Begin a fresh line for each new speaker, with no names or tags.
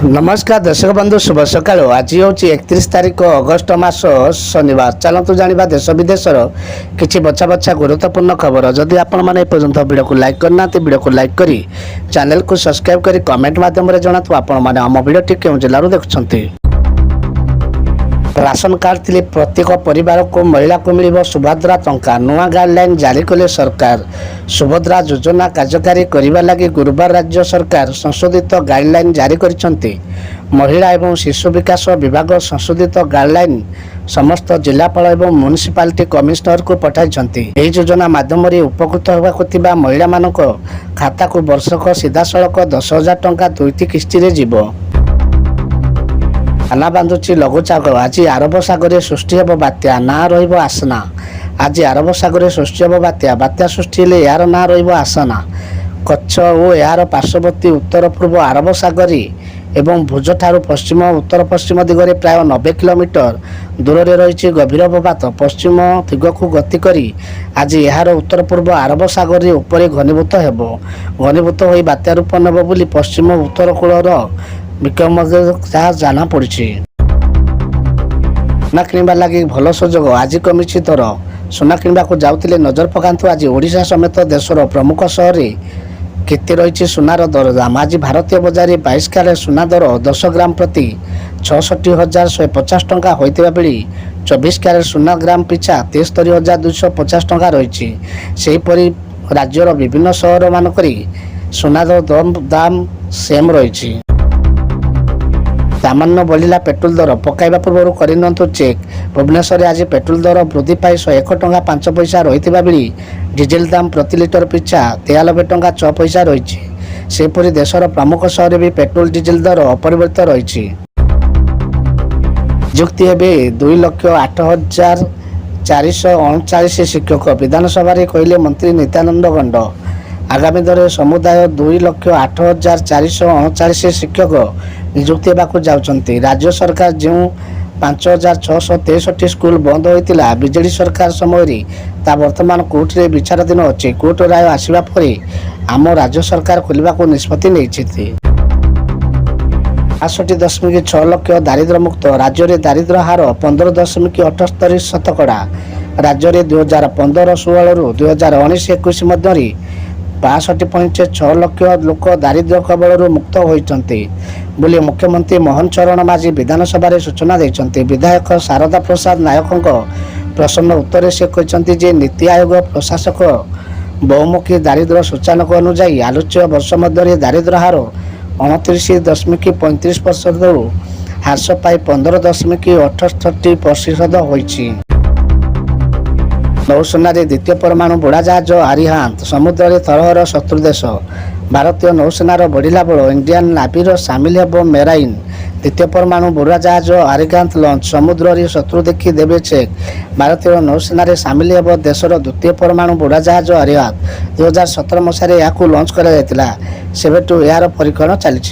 नमस्कार दर्शक बंधु शुभ सका आज हूँ 31 तारिख अगस्ट मास शनिवार। चलतु जाना देश विदेशर किसी बछा बछा गुरुत्वपूर्ण खबर। जदि आपण मैंने पर्यटन वीडियो को लाइक करना वीडियो को लाइक करी चैनल को सब्सक्राइब करी कमेंट माध्यम जनातु आपण मैंने आम भिडियो क्यों जिलूर देखुं। राशन कार्ड थी प्रत्येक परिवार को महिला को मिल सुभद्रा टंका नुआ गाइडलाइन जारी कले सरकार। सुभद्रा योजना कार्यकारी करने लगी गुरुवार राज्य सरकार संशोधित गाइडलाइन जारी करिसेंती। महिला एवं शिशु विकास विभाग संशोधित गाइडलाइन समस्त जिलापाल एवं म्युनिसिपालिटी कमिशनर को पठाई। योजना माध्यम उपकृत होगा महिला मान खाता को वर्षक सीधासलख 10,000 टंका 2टी किस्ती जीव। आना बांधुची लघुचाप। आज अरब सागर सृष्टि हेब बात्या ना रहिबो आसना। आज अरब सागर सृष्टि हेब बात्या बात्या सृष्टि हेले यार ना रहिबो आसना। कच्छ और यार पार्श्ववर्ती उत्तर पूर्व अरब सागरी एवं भुज ठारू पश्चिम उत्तर पश्चिम दिगरे प्राय 90 किलोमीटर दूर में रही गभीर अवपात पश्चिम दिग को गति करी आज यार उत्तर पूर्व अरब सागर उपरे घनीभूत हेब। घनीभूत हो बात्या रूप नेब बोली पश्चिम उत्तर कूलर विक्रम जाना पड़ी। सुना किणवा लगी भल सुजोग। आज कमी दर। सुना किणवा को जाऊे नजर पकातु। आज ओडिशा समेत देशर प्रमुख सहर केते रही सुनार दरदाम। आज भारतीय बजार 22 कैरेट सुना दर 10 ग्राम प्रति 66,150 टंका होता बेली 24 कैरेट सुना ग्राम पिछा 73,250 टंका रही। सेहीपरि राज्यर विभिन्न सहर मानक सुना दाम सेम रही। सामान्य बढ़ला पेट्रोल दर पकाइबा पूर्व करनियंतु चेक। भुवनेश्वर आज पेट्रोल दर वृद्धि पाई 101 टंका 5 पैसा रही बेली डीजेल दाम प्रति लिटर पिछा 93 टंका 6 पैसा रही। सेपरि देशर प्रमुख सहर भी पेट्रोल डीजेल दर अपरिवर्तित रही। नियुक्ति हेबे 2,08,439 शिक्षक। विधानसभा कहले मंत्री नित्यानंद गंड। आगामी दर समुदाय 2,08,439 शिक्षक नियुक्ति होगा जाउछंती। राज्य सरकार जो 5,663 स्कूल बंद होता बीजेडी सरकार समय ता वर्तमान कोर्ट रे विचाराधीन अच्छे। कोर्ट राय आसवा पर आम राज्य सरकार खोलने को निष्पत्ति नहीं। 65.6 लाख दारिद्र्य मुक्त। राज्य में दारिद्र्य हार 15.78 शतकड़ा। राज्य में 2015-16 रु 2019-21 मध्य 62.6 लाख लोक दारिद्र्य कबल मुक्त होती बोली मुख्यमंत्री मोहन चरण माझी विधानसभा सूचना देते। विधायक शारदा प्रसाद नायक प्रश्न उत्तर से कहते नीति आयोग प्रशासक बहुमुखी दारिद्र्य सूचकांक अनुजाई आलोच्य वर्ष मध्य दारिद्र्य हार 29.35% ह्रास पाई 15.68% होती। नौसेना द्वितीय परमाणु बुड़ाजहाज आरिहांत समुद्र में थरहर शत्रु देश। भारतीय नौसेनार बढ़ला बल इंडियन नावीर सामिल हेब मेराइन। द्वितीय परमाणु बुड़ाजहाज आरिहांत लंच समुद्र में शत्रु देखी देवे चेक। भारतीय नौसेना सामिल हेब देशर द्वितीय परमाणु बुड़ाजहाज आरिहांत। 2017 मसीह लंच कर सेबेठू यार परीक्षण चली।